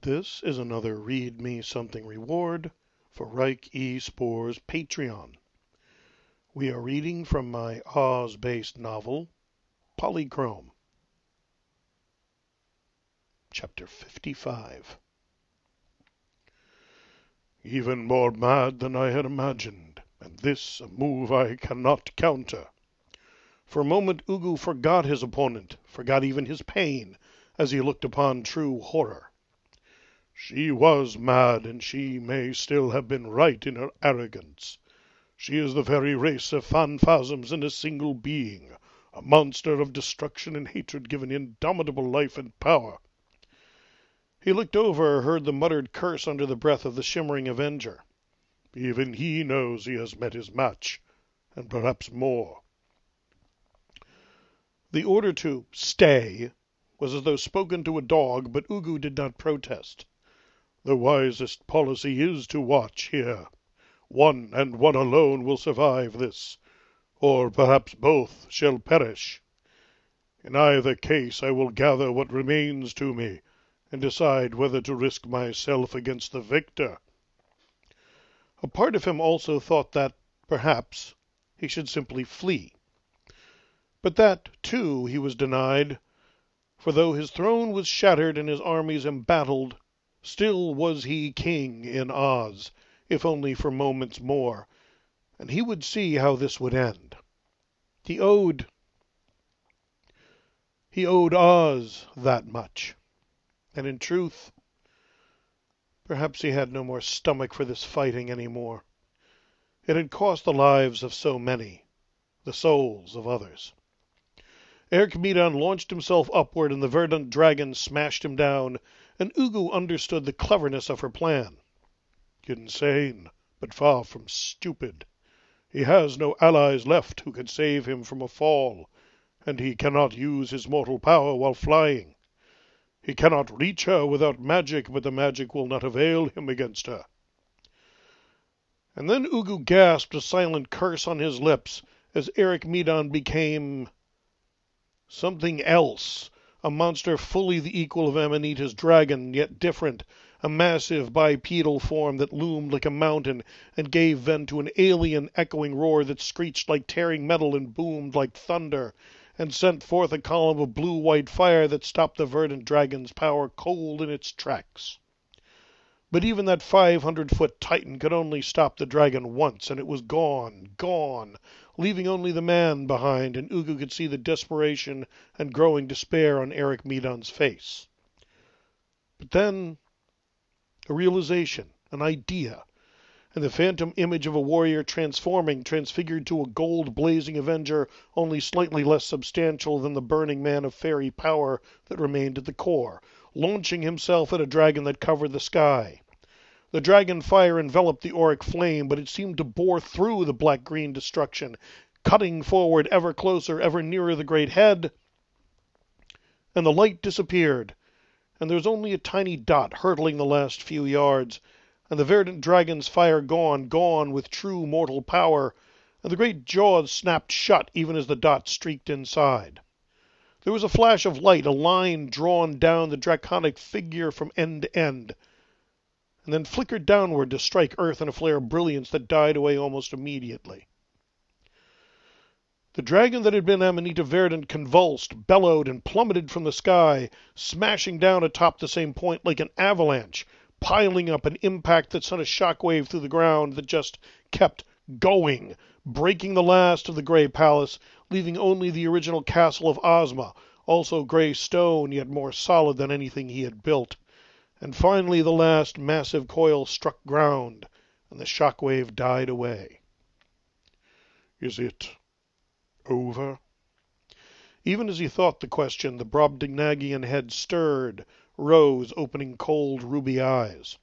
This is another Read Me Something reward for Reich E. Spore's Patreon. We are reading from my Oz-based novel, Polychrome, Chapter 55. Even more mad than I had imagined, and this a move I cannot counter. For a moment Ugu forgot his opponent, forgot even his pain, as he looked upon true horror. She was mad, and she may still have been right in her arrogance. She is the very race of phantasms in a single being, a monster of destruction and hatred given indomitable life and power. He looked over, heard the muttered curse under the breath of the shimmering avenger. Even he knows he has met his match, and perhaps more. The order to stay was as though spoken to a dog, but Ugu did not protest. The wisest policy is to watch here. One and one alone will survive this, or perhaps both shall perish. In either case I will gather what remains to me, and decide whether to risk myself against the victor. A part of him also thought that, perhaps, he should simply flee. But that, too, he was denied, for though his throne was shattered and his armies embattled, still was he king in Oz, if only for moments more, and he would see how this would end. He owed Oz that much, and in truth, perhaps he had no more stomach for this fighting any more. It had cost the lives of so many, the souls of others. Eric Medan launched himself upward, and the verdant dragon smashed him down, and Ugu understood the cleverness of her plan. Insane, but far from stupid. He has no allies left who could save him from a fall, and he cannot use his mortal power while flying. He cannot reach her without magic, but the magic will not avail him against her. And then Ugu gasped, a silent curse on his lips, as Eric Medan became something else, a monster fully the equal of Amanita's dragon, yet different, a massive bipedal form that loomed like a mountain and gave vent to an alien echoing roar that screeched like tearing metal and boomed like thunder, and sent forth a column of blue-white fire that stopped the verdant dragon's power cold in its tracks. But even that 500-foot titan could only stop the dragon once, and it was gone, leaving only the man behind, and Ugu could see the desperation and growing despair on Eric Medan's face. But then, a realization, an idea, and the phantom image of a warrior transfigured to a gold-blazing avenger only slightly less substantial than the burning man of fairy power that remained at the core, launching himself at a dragon that covered the sky. The dragon fire enveloped the auric flame, but it seemed to bore through the black-green destruction, cutting forward ever closer, ever nearer the great head, and the light disappeared, and there was only a tiny dot hurtling the last few yards, and the verdant dragon's fire gone with true mortal power, and the great jaws snapped shut even as the dot streaked inside. There was a flash of light, a line drawn down the draconic figure from end to end, and then flickered downward to strike earth in a flare of brilliance that died away almost immediately. The dragon that had been Amanita Verdant convulsed, bellowed, and plummeted from the sky, smashing down atop the same point like an avalanche, piling up an impact that sent a shockwave through the ground that just kept going, breaking the last of the gray palace, leaving only the original castle of Ozma, also gray stone, yet more solid than anything he had built. And finally the last massive coil struck ground, and the shockwave died away. Is it over? Even as he thought the question, the Brobdingnagian head stirred, rose, opening cold ruby eyes.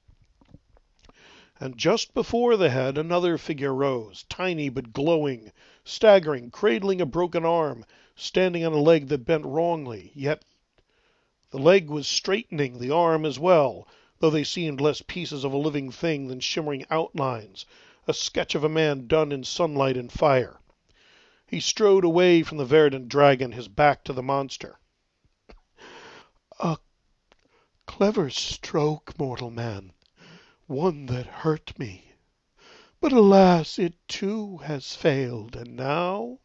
And just before the head another figure rose, tiny but glowing, staggering, cradling a broken arm, standing on a leg that bent wrongly, yet the leg was straightening, the arm as well, though they seemed less pieces of a living thing than shimmering outlines, a sketch of a man done in sunlight and fire. He strode away from the verdant dragon, his back to the monster. "A clever stroke, mortal man, one that hurt me. But alas, it too has failed, and now—"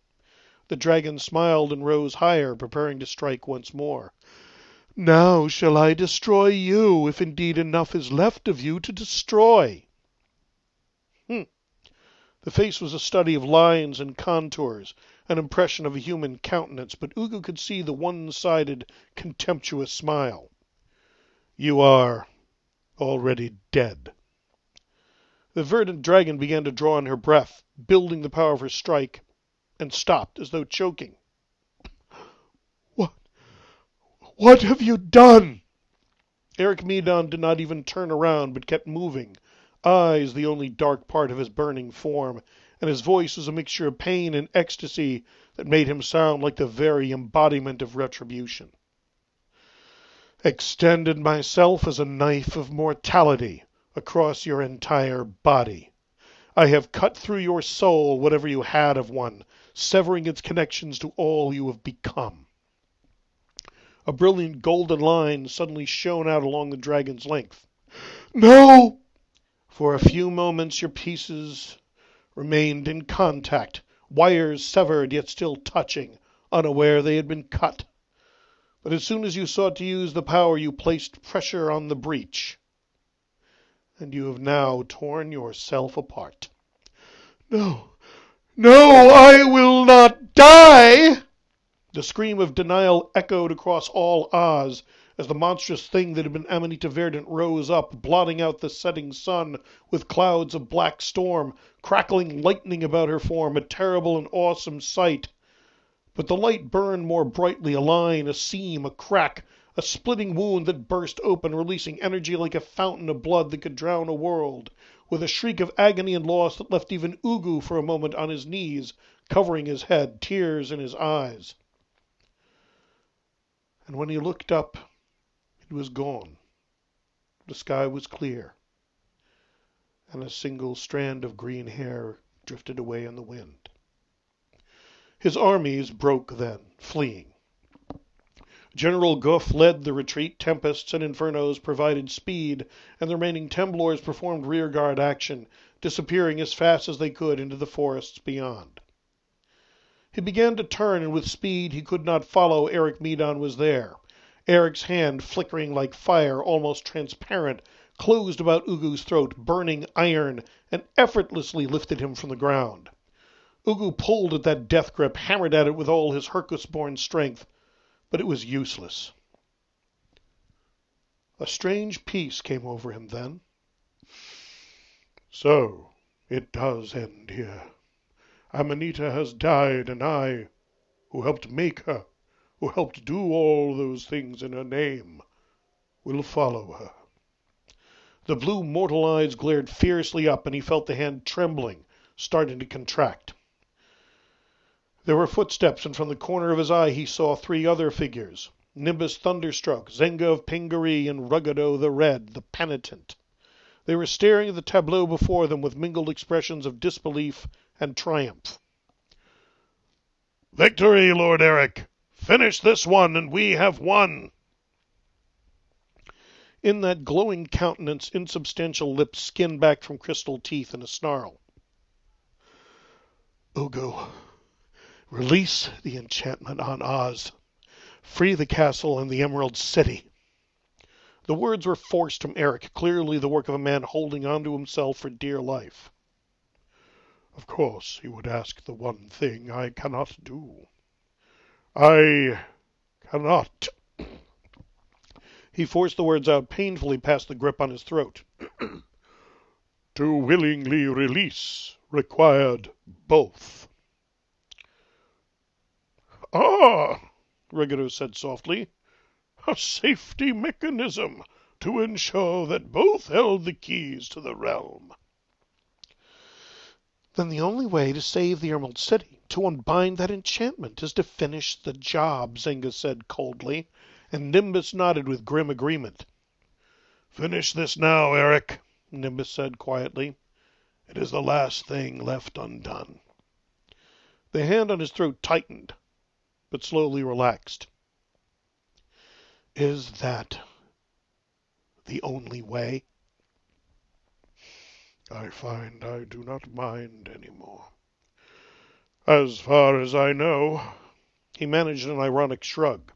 The dragon smiled and rose higher, preparing to strike once more. "Now shall I destroy you, if indeed enough is left of you to destroy." The face was a study of lines and contours, an impression of a human countenance, but Ugu could see the one-sided, contemptuous smile. "You are already dead." The verdant dragon began to draw in her breath, building the power of her strike, and stopped as though choking. What have you done?" Eric Medon did not even turn around, but kept moving, eyes the only dark part of his burning form, and his voice was a mixture of pain and ecstasy that made him sound like the very embodiment of retribution. "Extended myself as a knife of mortality across your entire body. I have cut through your soul, whatever you had of one, severing its connections to all you have become." A brilliant golden line suddenly shone out along the dragon's length. "No!" For a few moments your pieces remained in contact, wires severed yet still touching, unaware they had been cut. But as soon as you sought to use the power, you placed pressure on the breach, and you have now torn yourself apart. "No, no, I will not die!" The scream of denial echoed across all Oz as the monstrous thing that had been Amanita Verdant rose up, blotting out the setting sun with clouds of black storm, crackling lightning about her form, a terrible and awesome sight. But the light burned more brightly, a line, a seam, a crack, a splitting wound that burst open, releasing energy like a fountain of blood that could drown a world, with a shriek of agony and loss that left even Ugu for a moment on his knees, covering his head, tears in his eyes. And when he looked up, it was gone. The sky was clear, and a single strand of green hair drifted away in the wind. His armies broke then, fleeing. General Gough led the retreat, Tempests and Infernos provided speed, and the remaining Temblors performed rearguard action, disappearing as fast as they could into the forests beyond. He began to turn, and with speed he could not follow. Eric Medon was there. Eric's hand, flickering like fire, almost transparent, closed about Ugu's throat, burning iron, and effortlessly lifted him from the ground. Ugu pulled at that death grip, hammered at it with all his Hercus-born strength, but it was useless. A strange peace came over him then. So it does end here. Amanita has died, and I, who helped make her, who helped do all those things in her name, will follow her. The blue mortal eyes glared fiercely up, and he felt the hand trembling, starting to contract. There were footsteps, and from the corner of his eye he saw three other figures: Nimbus Thunderstruck, Zenga of Pingaree, and Ruggedo the Red, the Penitent. They were staring at the tableau before them with mingled expressions of disbelief and triumph. "Victory, Lord Eric! Finish this one, and we have won!" In that glowing countenance, insubstantial lips skinned back from crystal teeth in a snarl. "Ugu, release the enchantment on Oz. Free the castle and the Emerald City." The words were forced from Eric, clearly the work of a man holding on to himself for dear life. "Of course you would ask the one thing I cannot do. I cannot." He forced the words out painfully past the grip on his throat. "To willingly release required both." "Ah," Ruggedo said softly, "a safety mechanism to ensure that both held the keys to the realm." "Then the only way to save the Emerald City, to unbind that enchantment, is to finish the job," Zenga said coldly, and Nimbus nodded with grim agreement. "Finish this now, Eric," Nimbus said quietly. "It is the last thing left undone." The hand on his throat tightened, but slowly relaxed. "Is that the only way. I find I do not mind any more. As far as I know, he managed an ironic shrug,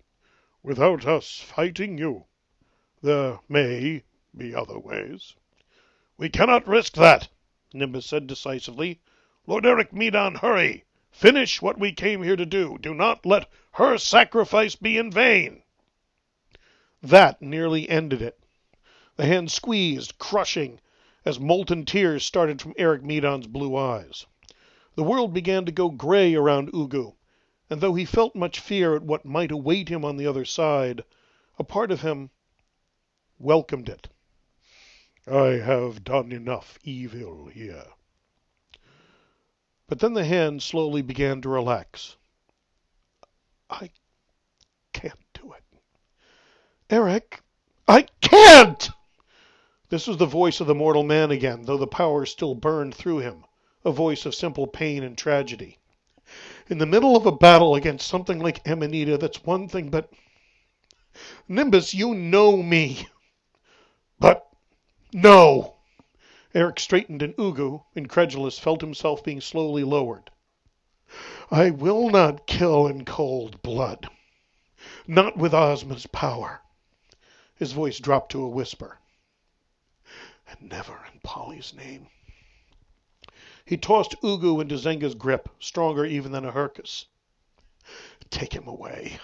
without us fighting you, there may be other ways. We cannot risk that, Nimbus said decisively. Lord Eric Medon, hurry! Finish what we came here to do. Do not let her sacrifice be in vain. That nearly ended it. The hand squeezed, crushing, as molten tears started from Eric Medon's blue eyes. The world began to go gray around Ugu, and though he felt much fear at what might await him on the other side, a part of him welcomed it. I have done enough evil here. But then the hand slowly began to relax. I can't do it. Eric, I can't! This was the voice of the mortal man again, though the power still burned through him, a voice of simple pain and tragedy. In the middle of a battle against something like Amanita, that's one thing, but... Nimbus, you know me. But, no. Eric straightened, and Ugu, incredulous, felt himself being slowly lowered. I will not kill in cold blood. Not with Ozma's power. His voice dropped to a whisper. And never in Polly's name. He tossed Ugu into Zenga's grip, stronger even than a Hercus. Take him away.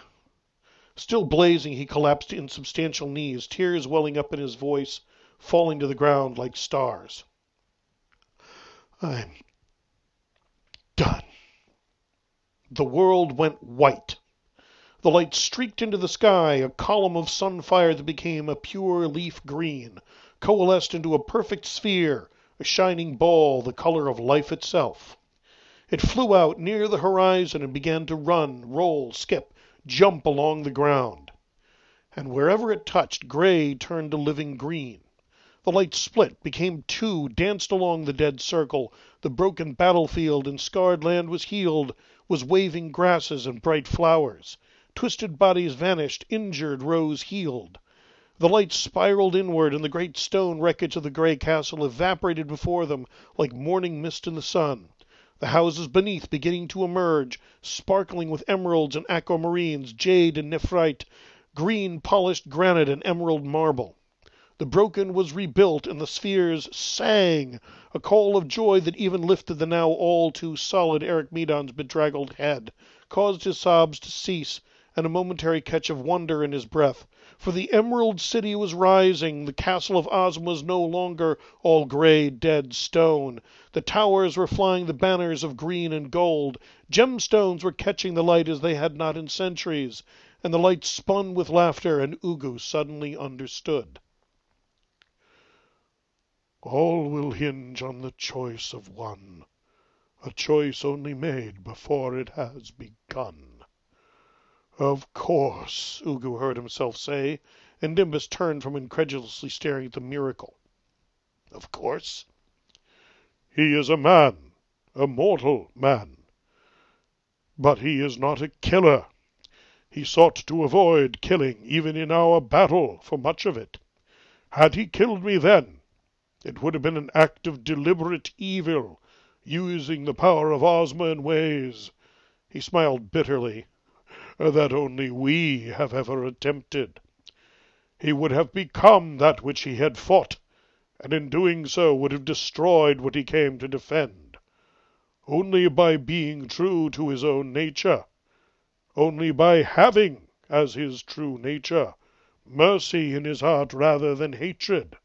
Still blazing, he collapsed to insubstantial knees, tears welling up in his voice, falling to the ground like stars. I'm done. The world went white. The light streaked into the sky, a column of sunfire that became a pure leaf green, coalesced into a perfect sphere, a shining ball, the color of life itself. It flew out near the horizon and began to run, roll, skip, jump along the ground. And wherever it touched, gray turned to living green. The light split, became two, danced along the dead circle. The broken battlefield and scarred land was healed, was waving grasses and bright flowers. Twisted bodies vanished, injured rose healed. The light spiraled inward, and the great stone wreckage of the gray castle evaporated before them like morning mist in the sun. The houses beneath beginning to emerge, sparkling with emeralds and aquamarines, jade and nephrite, green polished granite and emerald marble. The broken was rebuilt, and the spheres sang, a call of joy that even lifted the now all too solid Eric Medon's bedraggled head, caused his sobs to cease, and a momentary catch of wonder in his breath. For the Emerald City was rising, the castle of Ozma was no longer all gray, dead stone. The towers were flying the banners of green and gold. Gemstones were catching the light as they had not in centuries, and the light spun with laughter, and Ugu suddenly understood. All will hinge on the choice of one, a choice only made before it has begun. Of course, Ugu heard himself say, and Nimbus turned from incredulously staring at the miracle. Of course. He is a man, a mortal man. But he is not a killer. He sought to avoid killing, even in our battle, for much of it. Had he killed me then, it would have been an act of deliberate evil, using the power of Ozma in ways, he smiled bitterly, that only we have ever attempted. He would have become that which he had fought, and in doing so would have destroyed what he came to defend. Only by being true to his own nature, only by having, as his true nature, mercy in his heart rather than hatred,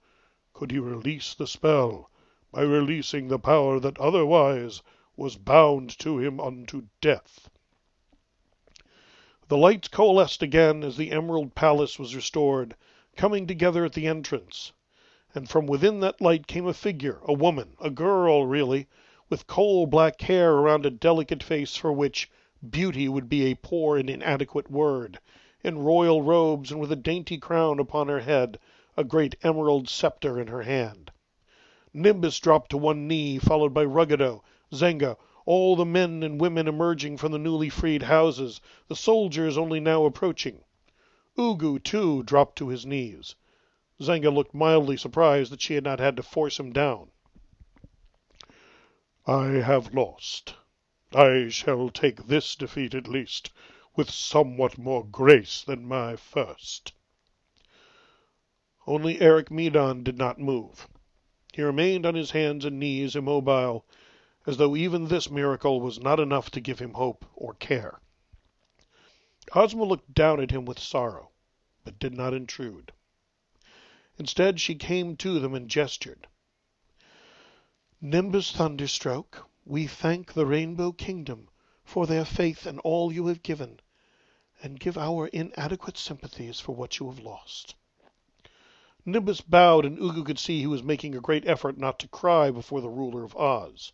could he release the spell by releasing the power that otherwise was bound to him unto death. The lights coalesced again as the Emerald Palace was restored, coming together at the entrance. And from within that light came a figure, a woman, a girl really, with coal-black hair around a delicate face for which beauty would be a poor and inadequate word, in royal robes and with a dainty crown upon her head, a great emerald scepter in her hand. Nimbus dropped to one knee, followed by Ruggedo, Zenga, all the men and women emerging from the newly freed houses, the soldiers only now approaching. Ugu, too, dropped to his knees. Zenga looked mildly surprised that she had not had to force him down. I have lost. I shall take this defeat at least with somewhat more grace than my first. Only Eric Medon did not move. He remained on his hands and knees, immobile, as though even this miracle was not enough to give him hope or care. Ozma looked down at him with sorrow, but did not intrude. Instead, she came to them and gestured. Nimbus Thunderstroke, we thank the Rainbow Kingdom for their faith in all you have given, and give our inadequate sympathies for what you have lost. Nimbus bowed, and Ugu could see he was making a great effort not to cry before the ruler of Oz.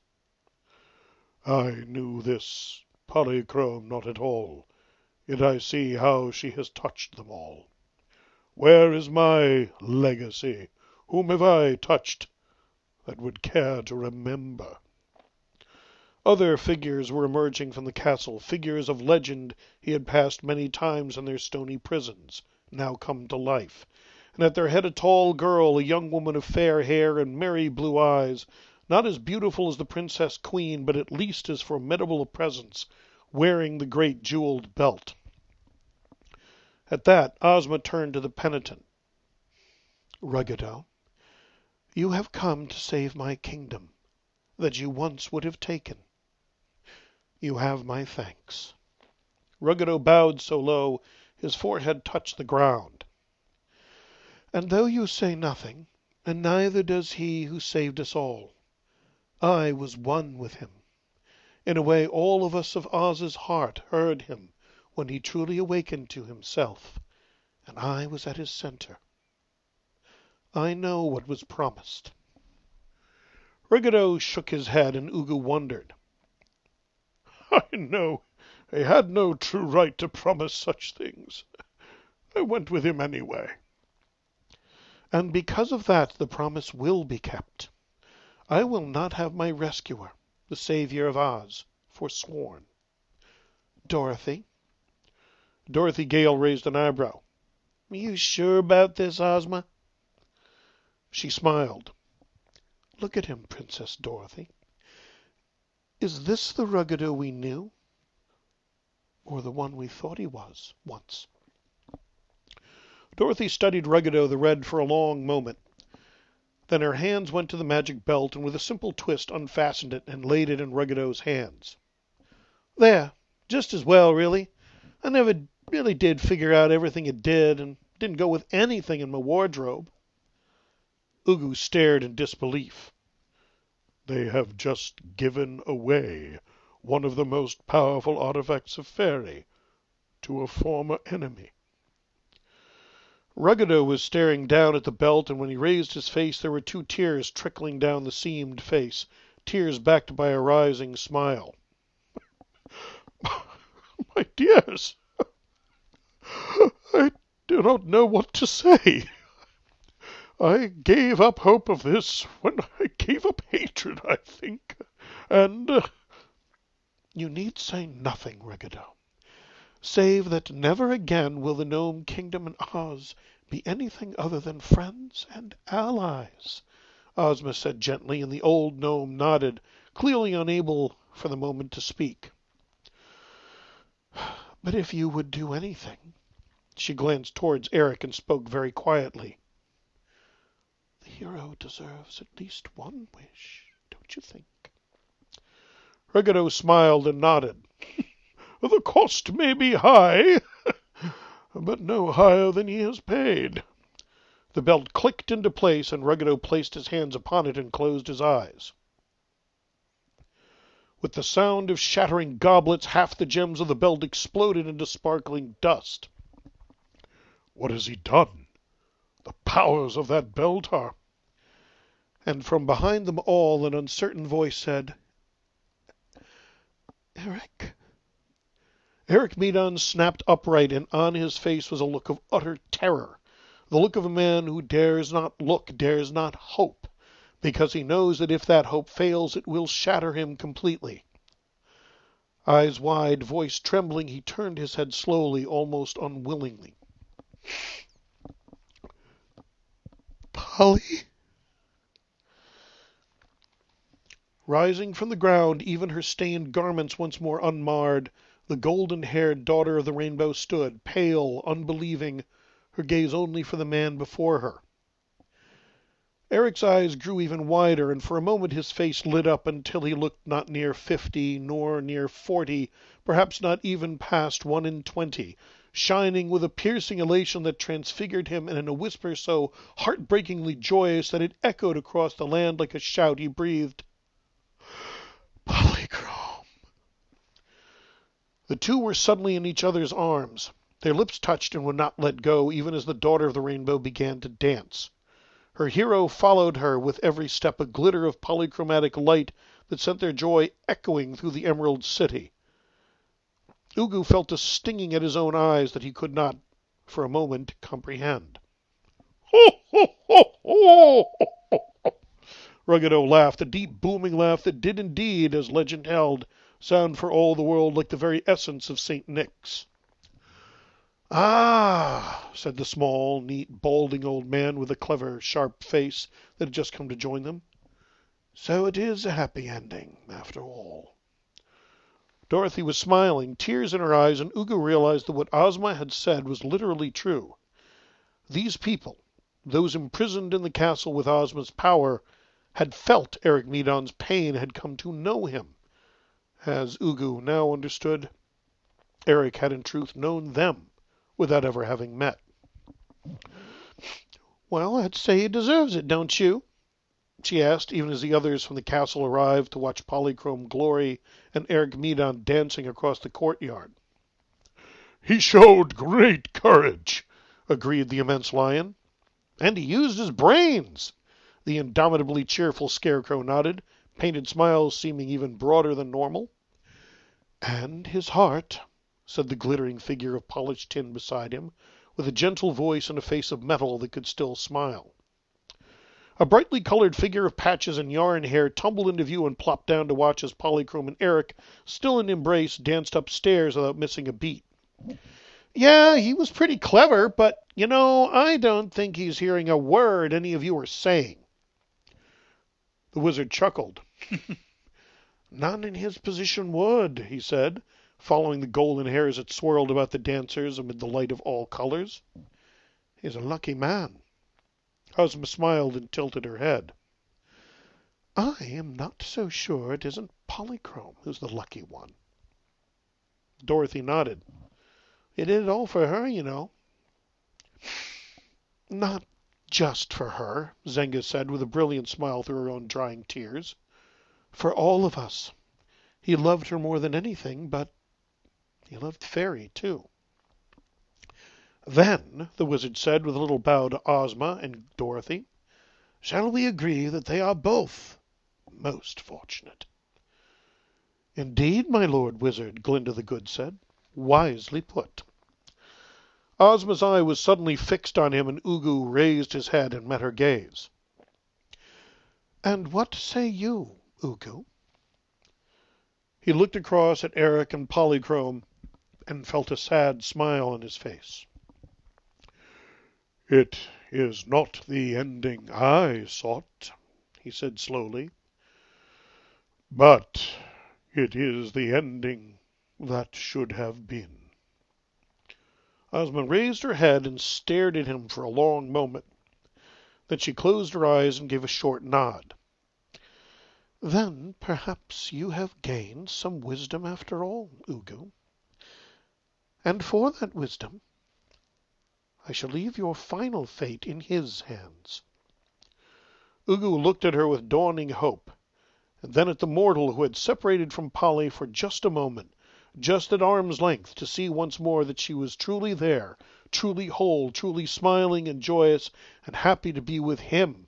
I knew this Polychrome not at all, yet I see how she has touched them all. Where is my legacy? Whom have I touched that would care to remember? Other figures were emerging from the castle, figures of legend he had passed many times in their stony prisons, now come to life, and at their head a tall girl, a young woman of fair hair and merry blue eyes, not as beautiful as the Princess Queen, but at least as formidable a presence, wearing the great jeweled belt. At that, Ozma turned to the penitent. Ruggedo, you have come to save my kingdom, that you once would have taken. You have my thanks. Ruggedo bowed so low his forehead touched the ground. And though you say nothing, and neither does he who saved us all, I was one with him. In a way, all of us of Oz's heart heard him when he truly awakened to himself, and I was at his center. I know what was promised. Ruggedo shook his head, and Ugu wondered. I know he had no true right to promise such things. I went with him anyway. And because of that, the promise will be kept. I will not have my rescuer, the savior of Oz, forsworn. Dorothy? Dorothy Gale raised an eyebrow. Are you sure about this, Ozma? She smiled. Look at him, Princess Dorothy. Is this the Ruggedo we knew? Or the one we thought he was once? Dorothy studied Ruggedo the Red for a long moment. Then her hands went to the magic belt, and with a simple twist unfastened it and laid it in Ruggedo's hands. There, just as well, really. I never really did figure out everything it did, and didn't go with anything in my wardrobe. Ugu stared in disbelief. They have just given away one of the most powerful artifacts of fairy to a former enemy. Ruggedo was staring down at the belt, and when he raised his face there were 2 tears trickling down the seamed face, tears backed by a rising smile. My dears, I do not know what to say. I gave up hope of this when I gave up hatred, I think, and... You need say nothing, Ruggedo, save that never again will the Gnome Kingdom and Oz be anything other than friends and allies, Ozma said gently, and the old gnome nodded, clearly unable for the moment to speak. But if you would do anything, she glanced towards Eric and spoke very quietly. The hero deserves at least one wish, don't you think? Ruggedo smiled and nodded. The cost may be high, but no higher than he has paid. The belt clicked into place, and Ruggedo placed his hands upon it and closed his eyes. With the sound of shattering goblets, half the gems of the belt exploded into sparkling dust. What has he done? The powers of that belt are... And from behind them all an uncertain voice said, Eric. Eric Medon snapped upright, and on his face was a look of utter terror, the look of a man who dares not look, dares not hope, because he knows that if that hope fails, it will shatter him completely. Eyes wide, voice trembling, he turned his head slowly, almost unwillingly. Polly? Rising from the ground, even her stained garments once more unmarred, the golden-haired daughter of the rainbow stood, pale, unbelieving, her gaze only for the man before her. Eric's eyes grew even wider, and for a moment his face lit up until he looked not near 50, nor near 40, perhaps not even past 1 in 20, shining with a piercing elation that transfigured him, and in a whisper so heartbreakingly joyous that it echoed across the land like a shout, he breathed, "Polychrome." The two were suddenly in each other's arms. Their lips touched and would not let go, even as the daughter of the rainbow began to dance. Her hero followed her, with every step a glitter of polychromatic light that sent their joy echoing through the Emerald City. Ugu felt a stinging at his own eyes that he could not, for a moment, comprehend. "Ho, ho, ho, ho!" Ruggedo laughed, a deep, booming laugh that did indeed, as legend held, sound for all the world like the very essence of St. Nick's. "Ah," said the small, neat, balding old man with a clever, sharp face that had just come to join them. "So it is a happy ending, after all." Dorothy was smiling, tears in her eyes, and Ugu realized that what Ozma had said was literally true. These people, those imprisoned in the castle with Ozma's power, had felt Eric Medon's pain, had come to know him. As Ugu now understood, Eric had in truth known them without ever having met. "Well, I'd say he deserves it, don't you?" she asked, even as the others from the castle arrived to watch Polychrome glory and Eric Medon dancing across the courtyard. "He showed great courage," agreed the immense lion. "And he used his brains," the indomitably cheerful Scarecrow nodded, painted smiles seeming even broader than normal. "And his heart," said the glittering figure of polished tin beside him, with a gentle voice and a face of metal that could still smile. A brightly colored figure of patches and yarn hair tumbled into view and plopped down to watch as Polychrome and Eric, still in embrace, danced upstairs without missing a beat. "Yeah, he was pretty clever, but, I don't think he's hearing a word any of you are saying." The wizard chuckled. "None in his position would," he said, following the golden hairs that swirled about the dancers amid the light of all colors. "He's a lucky man." Ozma smiled and tilted her head. "I am not so sure it isn't Polychrome who's the lucky one." Dorothy nodded. "He did it all for her, "Not just for her," Zenga said with a brilliant smile through her own drying tears. "For all of us. He loved her more than anything, but he loved Fairy, too." "Then," the wizard said with a little bow to Ozma and Dorothy, "shall we agree that they are both most fortunate?" "Indeed, my Lord Wizard," Glinda the Good said. "Wisely put." Ozma's eye was suddenly fixed on him, and Ugu raised his head and met her gaze. "And what say you, Ugu?" He looked across at Eric and Polychrome and felt a sad smile on his face. "It is not the ending I sought," he said slowly, "but it is the ending that should have been." Ozma raised her head and stared at him for a long moment. Then she closed her eyes and gave a short nod. "Then perhaps you have gained some wisdom after all, Ugu. And for that wisdom, I shall leave your final fate in his hands." Ugu looked at her with dawning hope, and then at the mortal who had separated from Polly for just a moment, just at arm's length, to see once more that she was truly there, truly whole, truly smiling and joyous, and happy to be with him.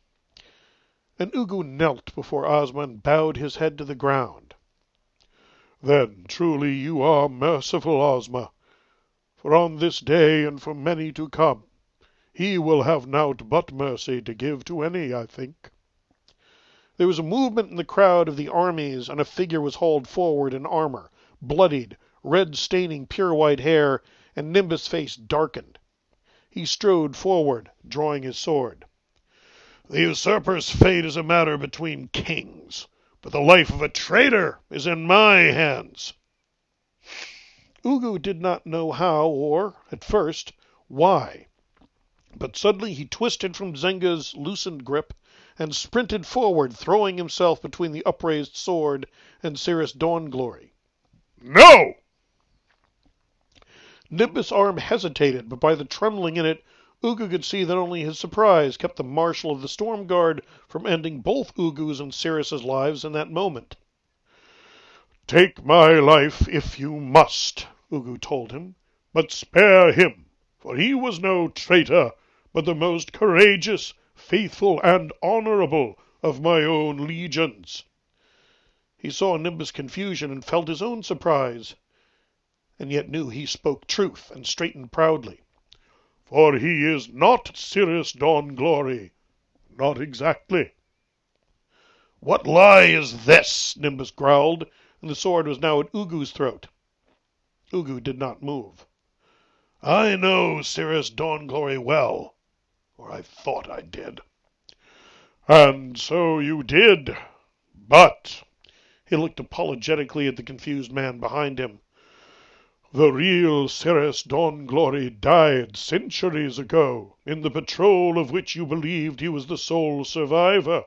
And Ugu knelt before Ozma and bowed his head to the ground. "Then truly you are merciful, Ozma. For on this day and for many to come, he will have naught but mercy to give to any, I think." There was a movement in the crowd of the armies, and a figure was hauled forward in armor, bloodied, red staining pure white hair, and Nimbus' face darkened. He strode forward, drawing his sword. The usurper's fate is a matter between kings, but the life of a traitor is in my hands." Ugu did not know how or, at first, why, but suddenly he twisted from Zenga's loosened grip and sprinted forward, throwing himself between the upraised sword and Cirrus Dawnglory. "No!" Nimbus' arm hesitated, but by the trembling in it, Ugu could see that only his surprise kept the Marshal of the Storm Guard from ending both Ugu's and Cirrus's lives in that moment. "Take my life if you must," Ugu told him, "but spare him, for he was no traitor, but the most courageous, faithful, and honorable of my own legions." He saw Nimbus' confusion and felt his own surprise, and yet knew he spoke truth, and straightened proudly. "For he is not Cirrus Dawnglory. Not exactly." "What lie is this?" Nimbus growled, and the sword was now at Ugu's throat. Ugu did not move. "I know Cirrus Dawnglory well, or I thought I did." "And so you did, but—" He looked apologetically at the confused man behind him. "The real Cirrus Dawnglory died centuries ago, in the patrol of which you believed he was the sole survivor.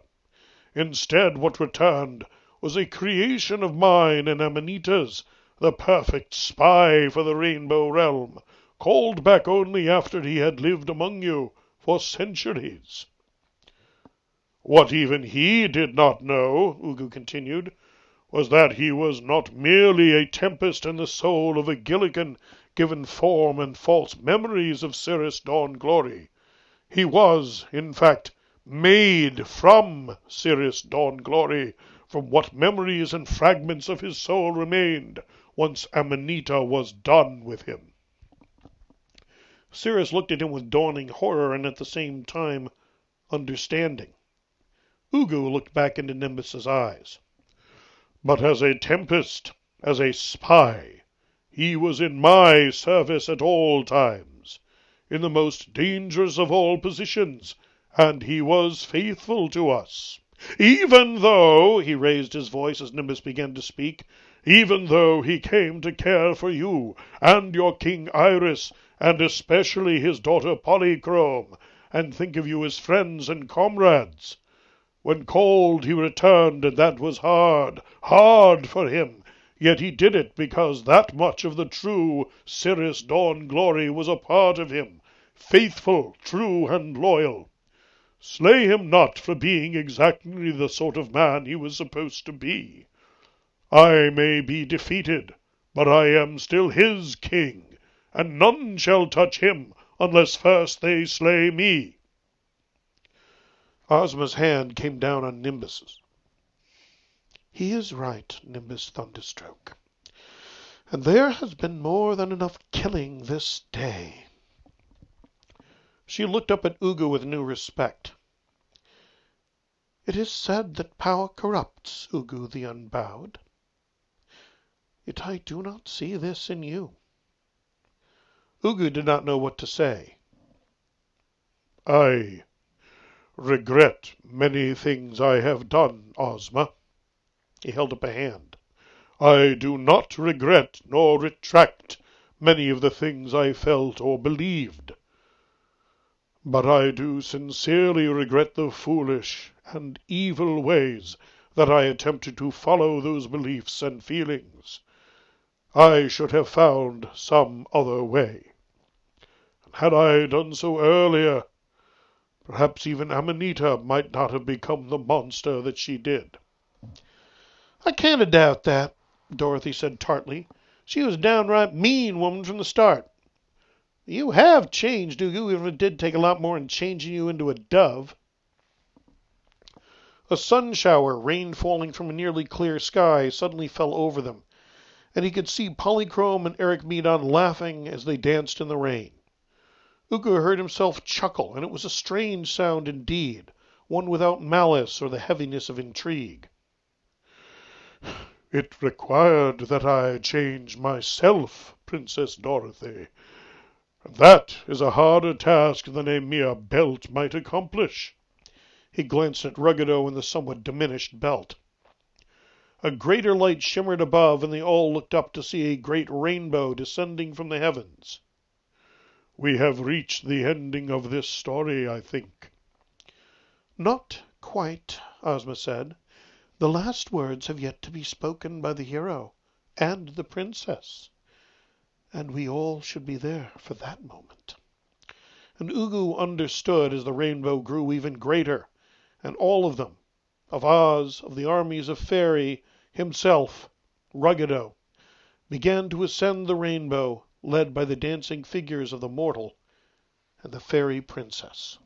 Instead, what returned was a creation of mine and Amanita's, the perfect spy for the Rainbow Realm, called back only after he had lived among you for centuries." "What even he did not know," Ugu continued, "was that he was not merely a tempest in the soul of a Gilligan given form and false memories of Cirrus Dawnglory. He was, in fact, made from Cirrus Dawnglory, from what memories and fragments of his soul remained once Amanita was done with him." Cirrus looked at him with dawning horror and at the same time understanding. Ugu looked back into Nimbus's eyes. "But as a tempest, as a spy, he was in my service at all times, in the most dangerous of all positions, and he was faithful to us. Even though," he raised his voice as Nimbus began to speak, "even though he came to care for you and your King Iris, and especially his daughter Polychrome, and think of you as friends and comrades. When called, he returned, and that was hard, hard for him. Yet he did it because that much of the true Cirrus Dawnglory was a part of him, faithful, true, and loyal. Slay him not for being exactly the sort of man he was supposed to be. I may be defeated, but I am still his king, and none shall touch him unless first they slay me." Ozma's hand came down on Nimbus's. "He is right, Nimbus Thunderstroke. And there has been more than enough killing this day." She looked up at Ugu with new respect. "It is said that power corrupts, Ugu the Unbowed. Yet I do not see this in you." Ugu did not know what to say. "I regret many things I have done, Ozma." He held up a hand. "I do not regret nor retract many of the things I felt or believed. But I do sincerely regret the foolish and evil ways that I attempted to follow those beliefs and feelings. I should have found some other way. And had I done so earlier, perhaps even Amanita might not have become the monster that she did." "I kind of doubt that," Dorothy said tartly. "She was a downright mean woman from the start. You have changed, Ugu, even if it did take a lot more than changing you into a dove." A sun shower, rain falling from a nearly clear sky, suddenly fell over them, and he could see Polychrome and Eric Meadon laughing as they danced in the rain. Ugu heard himself chuckle, and it was a strange sound indeed, one without malice or the heaviness of intrigue. "It required that I change myself, Princess Dorothy. That is a harder task than a mere belt might accomplish." He glanced at Ruggedo and the somewhat diminished belt. A greater light shimmered above, and they all looked up to see a great rainbow descending from the heavens. "We have reached the ending of this story, I think." "Not quite," Ozma said. "The last words have yet to be spoken by the hero and the princess, and we all should be there for that moment." And Ugu understood as the rainbow grew even greater, and all of them, of Oz, of the armies of Fairy, himself, Ruggedo, began to ascend the rainbow, led by the dancing figures of the mortal and the fairy princess.